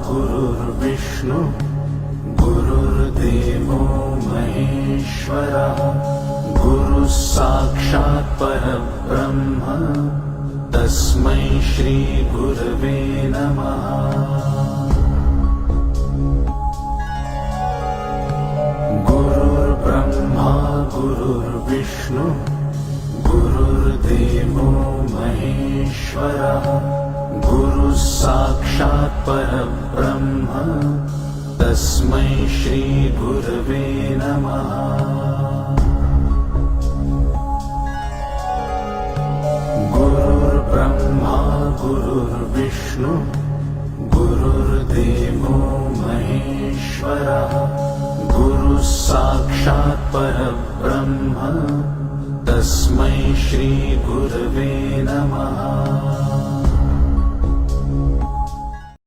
गुरुर्विष्णु गुरुर्देवो महेश्वरः गुरुः साक्षात् परब्रह्म तस्मै श्री गुरवे नमः। गुरुर्ब्रह्मा गुरुर्विष्णु गुरुर्देवो महेश्वरः गुरुः साक्षात् परब्रह्म तस्मै श्री गुरवे नमः। गुरुर्ब्रह्मा गुरुर्विष्णु गुरुर्देवो महेश्वरः गुरुः साक्षात् परब्रह्म तस्मै श्री गुरवे नमः।